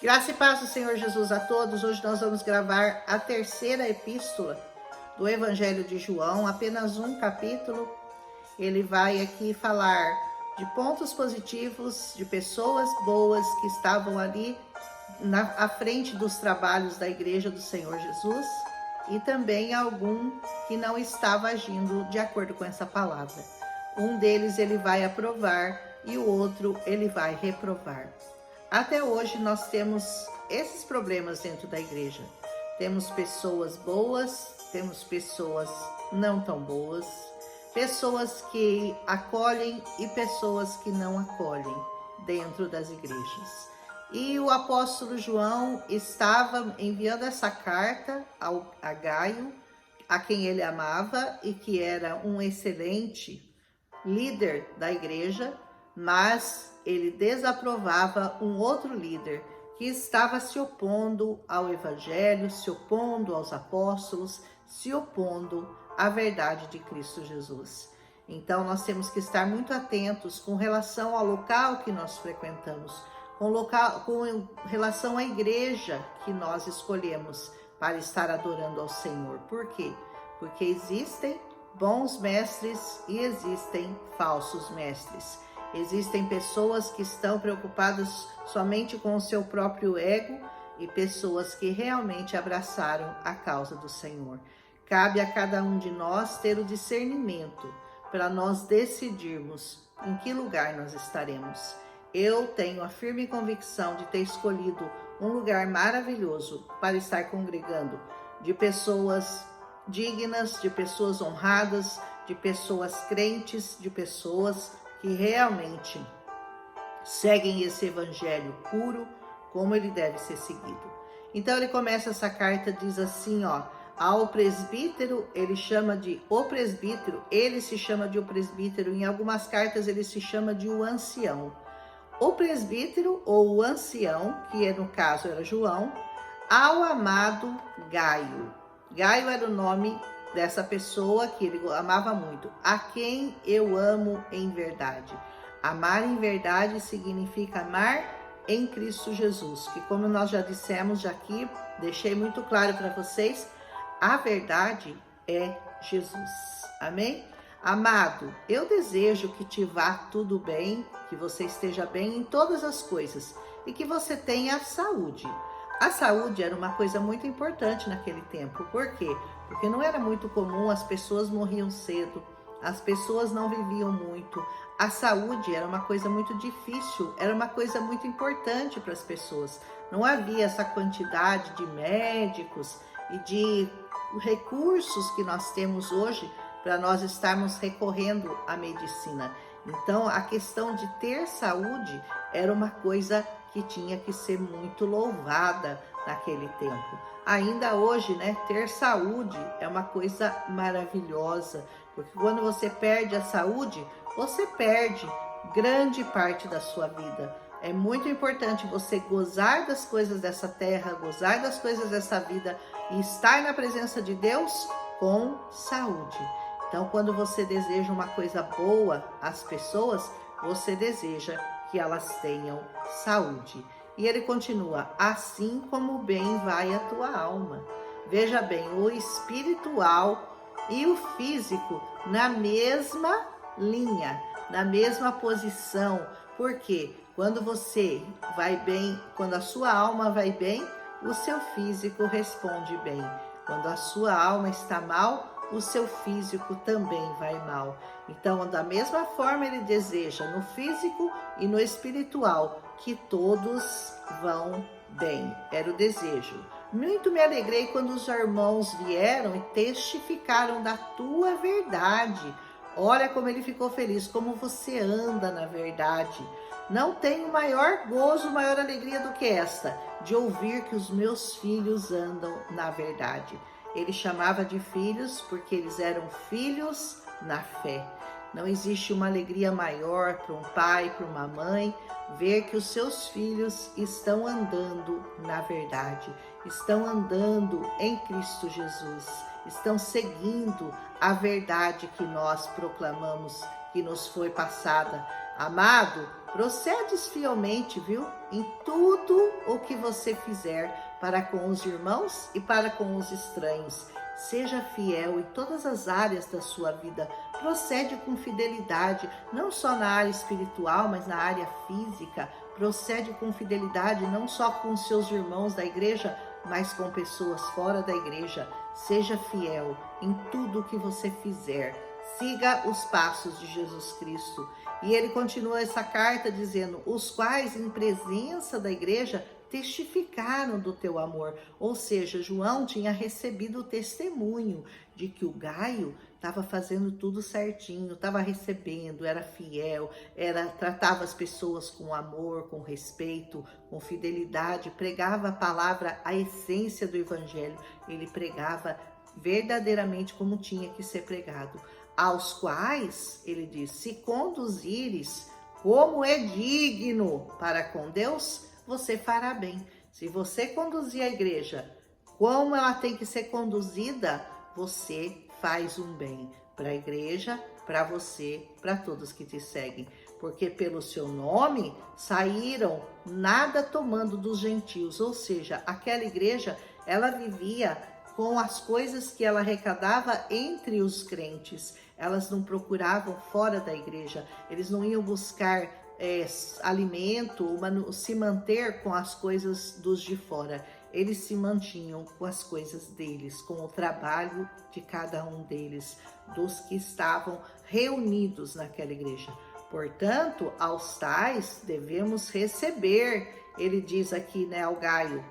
Graça e paz do Senhor Jesus a todos. Hoje nós vamos gravar a terceira epístola do Evangelho de João, apenas um capítulo. Ele vai aqui falar de pontos positivos, de pessoas boas que estavam ali à frente dos trabalhos da Igreja do Senhor Jesus, e também algum que não estava agindo de acordo com essa palavra. Um deles ele vai aprovar e o outro ele vai reprovar. Até hoje nós temos esses problemas dentro da igreja. Temos pessoas boas, temos pessoas não tão boas, pessoas que acolhem e pessoas que não acolhem dentro das igrejas. E o apóstolo João estava enviando essa carta a Gaio, a quem ele amava e que era um excelente líder da igreja, mas ele desaprovava um outro líder que estava se opondo ao evangelho, se opondo aos apóstolos, se opondo à verdade de Cristo Jesus. Então nós temos que estar muito atentos com relação ao local que nós frequentamos, com relação à igreja que nós escolhemos para estar adorando ao Senhor. Por quê? Porque existem bons mestres e existem falsos mestres. Existem pessoas que estão preocupadas somente com o seu próprio ego e pessoas que realmente abraçaram a causa do Senhor. Cabe a cada um de nós ter o discernimento para nós decidirmos em que lugar nós estaremos. Eu tenho a firme convicção de ter escolhido um lugar maravilhoso para estar congregando, de pessoas dignas, de pessoas honradas, de pessoas crentes, de pessoas que realmente seguem esse evangelho puro, como ele deve ser seguido. Então ele começa essa carta, diz assim, ao presbítero, ele chama de o presbítero, ele se chama de o presbítero, em algumas cartas ele se chama de o ancião. O presbítero ou o ancião, que no caso era João, ao amado Gaio. Gaio era o nome dessa pessoa que ele amava muito, a quem eu amo em verdade. Amar em verdade significa amar em Cristo Jesus, que como nós já dissemos já aqui, deixei muito claro para vocês, a verdade é Jesus. Amém? Amado, eu desejo que te vá tudo bem, que você esteja bem em todas as coisas e que você tenha saúde. A saúde era uma coisa muito importante naquele tempo. Por quê? Porque não era muito comum, as pessoas morriam cedo, as pessoas não viviam muito. A saúde era uma coisa muito difícil, era uma coisa muito importante para as pessoas. Não havia essa quantidade de médicos e de recursos que nós temos hoje para nós estarmos recorrendo à medicina. Então, a questão de ter saúde era uma coisa que tinha que ser muito louvada naquele tempo. Ainda hoje, ter saúde é uma coisa maravilhosa, porque quando você perde a saúde, você perde grande parte da sua vida. É muito importante você gozar das coisas dessa terra, gozar das coisas dessa vida e estar na presença de Deus com saúde. Então, quando você deseja uma coisa boa às pessoas, você deseja que elas tenham saúde. E ele continua, assim como o bem vai a tua alma. Veja bem, o espiritual e o físico na mesma linha, na mesma posição. Por quê? Quando você vai bem, quando a sua alma vai bem, o seu físico responde bem. Quando a sua alma está mal, o seu físico também vai mal. Então, da mesma forma, ele deseja no físico e no espiritual que todos vão bem. Era o desejo. Muito me alegrei quando os irmãos vieram e testificaram da tua verdade. Olha como ele ficou feliz, como você anda na verdade. Não tenho maior gozo, maior alegria do que esta, de ouvir que os meus filhos andam na verdade. Ele chamava de filhos porque eles eram filhos na fé. Não existe uma alegria maior para um pai, para uma mãe, ver que os seus filhos estão andando na verdade, estão andando em Cristo Jesus, estão seguindo a verdade que nós proclamamos, que nos foi passada. Amado, Procedes fielmente, viu? Em tudo o que você fizer para com os irmãos e para com os estranhos. Seja fiel em todas as áreas da sua vida. Procede com fidelidade, não só na área espiritual, mas na área física. Procede com fidelidade não só com os seus irmãos da igreja, mas com pessoas fora da igreja. Seja fiel em tudo o que você fizer. Siga os passos de Jesus Cristo. E ele continua essa carta dizendo: os quais em presença da igreja testificaram do teu amor. Ou seja, João tinha recebido o testemunho de que o Gaio estava fazendo tudo certinho, estava recebendo, era fiel, tratava as pessoas com amor, com respeito, com fidelidade, pregava a palavra, a essência do evangelho. Ele pregava verdadeiramente como tinha que ser pregado. Aos quais, ele diz, se conduzires como é digno para com Deus, você fará bem. Se você conduzir a igreja como ela tem que ser conduzida, você faz um bem para a igreja, para você, para todos que te seguem. Porque pelo seu nome saíram nada tomando dos gentios. Ou seja, aquela igreja, ela vivia com as coisas que ela arrecadava entre os crentes. Elas não procuravam fora da igreja. Eles não iam buscar alimento, se manter com as coisas dos de fora. Eles se mantinham com as coisas deles, com o trabalho de cada um deles, dos que estavam reunidos naquela igreja. Portanto, aos tais devemos receber, ele diz aqui, né, ao Gaio,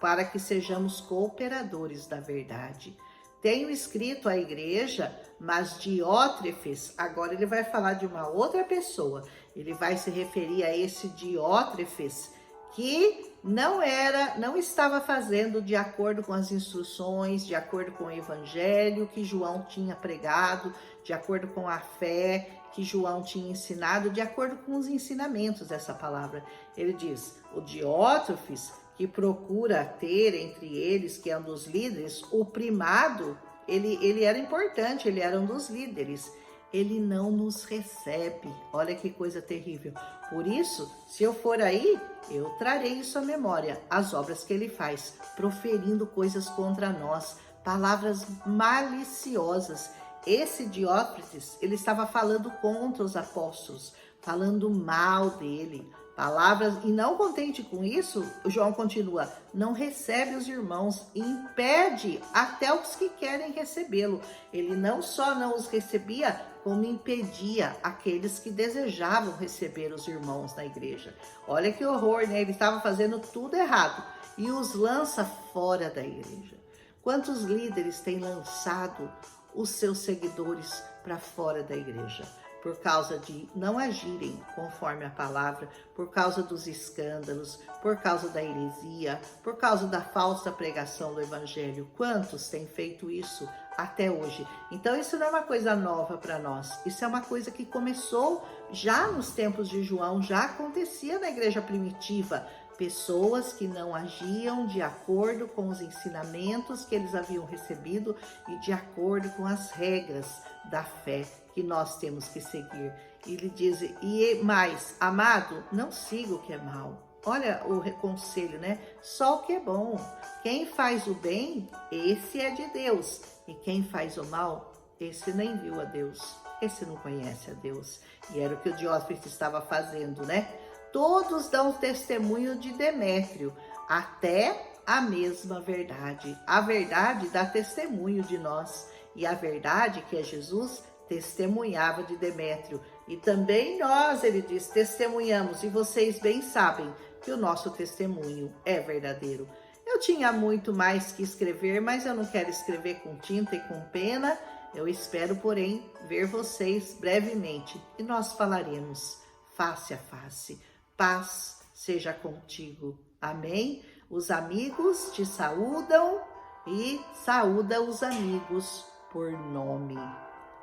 para que sejamos cooperadores da verdade. Tenho escrito à igreja, mas Diótrefes, agora ele vai falar de uma outra pessoa, ele vai se referir a esse Diótrefes, que não estava fazendo de acordo com as instruções, de acordo com o evangelho que João tinha pregado, de acordo com a fé que João tinha ensinado, de acordo com os ensinamentos dessa palavra. Ele diz, o Diótrefes, que procura ter entre eles, que é um dos líderes, o primado, ele era importante, ele era um dos líderes. Ele não nos recebe. Olha que coisa terrível. Por isso, se eu for aí, eu trarei isso à memória, as obras que ele faz, proferindo coisas contra nós, palavras maliciosas. Esse Diótrefes, ele estava falando contra os apóstolos, falando mal dele, palavras, e não contente com isso, João continua, não recebe os irmãos, impede até os que querem recebê-lo. Ele não só não os recebia, como impedia aqueles que desejavam receber os irmãos na igreja. Olha que horror, né? Ele estava fazendo tudo errado e os lança fora da igreja. Quantos líderes têm lançado os seus seguidores para fora da igreja? Por causa de não agirem conforme a palavra, por causa dos escândalos, por causa da heresia, por causa da falsa pregação do evangelho. Quantos têm feito isso até hoje? Então isso não é uma coisa nova para nós, isso é uma coisa que começou já nos tempos de João, já acontecia na igreja primitiva. Pessoas que não agiam de acordo com os ensinamentos que eles haviam recebido e de acordo com as regras da fé que nós temos que seguir. Ele diz, e mais, amado, não siga o que é mal. Olha o conselho, né? Só o que é bom. Quem faz o bem, esse é de Deus. E quem faz o mal, esse nem viu a Deus. Esse não conhece a Deus. E era o que o Diótrefes estava fazendo, né? Todos dão testemunho de Demétrio, até a mesma verdade. A verdade dá testemunho de nós. E a verdade, que é Jesus, testemunhava de Demétrio. E também nós, ele diz, testemunhamos. E vocês bem sabem que o nosso testemunho é verdadeiro. Eu tinha muito mais que escrever, mas eu não quero escrever com tinta e com pena. Eu espero, porém, ver vocês brevemente. E nós falaremos face a face. Paz seja contigo. Amém? Os amigos te saúdam e saúda os amigos por nome.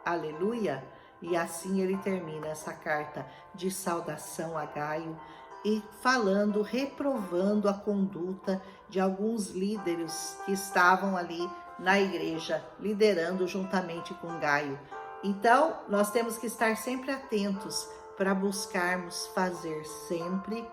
Aleluia! E assim ele termina essa carta de saudação a Gaio e falando, reprovando a conduta de alguns líderes que estavam ali na igreja, liderando juntamente com Gaio. Então, nós temos que estar sempre atentos para buscarmos fazer sempre,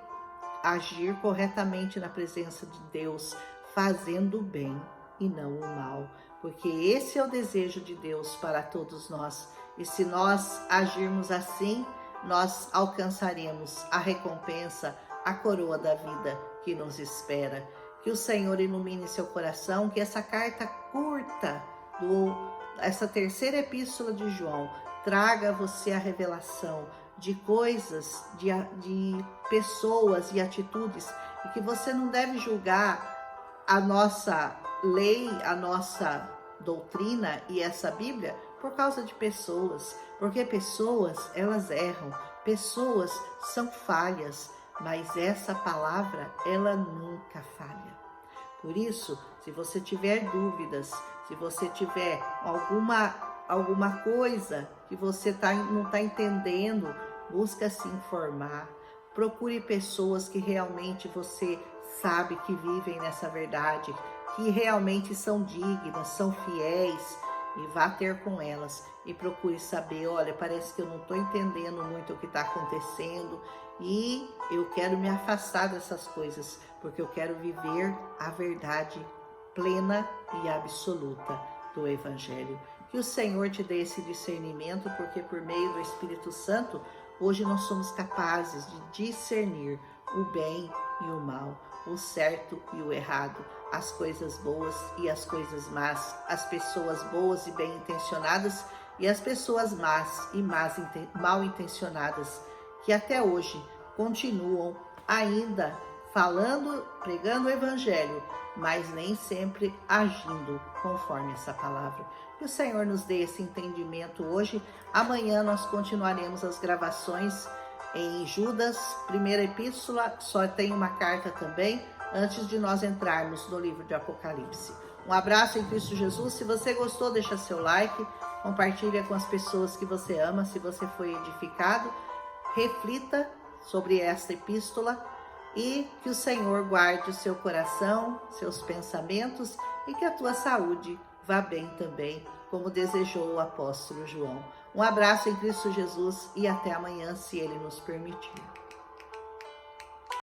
agir corretamente na presença de Deus, fazendo o bem e não o mal, porque esse é o desejo de Deus para todos nós. E se nós agirmos assim, nós alcançaremos a recompensa, a coroa da vida que nos espera. Que o Senhor ilumine seu coração, que essa carta curta, essa terceira epístola de João, traga a você a revelação de coisas, de pessoas e atitudes, e que você não deve julgar a nossa lei, a nossa doutrina e essa Bíblia por causa de pessoas, porque pessoas, elas erram, pessoas são falhas, mas essa palavra, ela nunca falha. Por isso, se você tiver dúvidas, se você tiver alguma coisa que você não está entendendo, busca se informar, procure pessoas que realmente você sabe que vivem nessa verdade, que realmente são dignas, são fiéis, e vá ter com elas e procure saber, olha, parece que eu não estou entendendo muito o que está acontecendo e eu quero me afastar dessas coisas, porque eu quero viver a verdade plena e absoluta do Evangelho. Que o Senhor te dê esse discernimento, porque por meio do Espírito Santo, hoje nós somos capazes de discernir o bem e o mal, o certo e o errado, as coisas boas e as coisas más, as pessoas boas e bem intencionadas e as pessoas más e mal intencionadas, que até hoje continuam ainda falando, pregando o Evangelho, mas nem sempre agindo conforme essa palavra. Que o Senhor nos dê esse entendimento hoje. Amanhã nós continuaremos as gravações em Judas, primeira epístola, só tem uma carta também, antes de nós entrarmos no livro de Apocalipse. Um abraço em Cristo Jesus. Se você gostou, deixa seu like, compartilha com as pessoas que você ama, se você foi edificado, reflita sobre esta epístola e que o Senhor guarde o seu coração, seus pensamentos e que a tua saúde vá bem também, como desejou o apóstolo João. Um abraço em Cristo Jesus e até amanhã, se Ele nos permitir.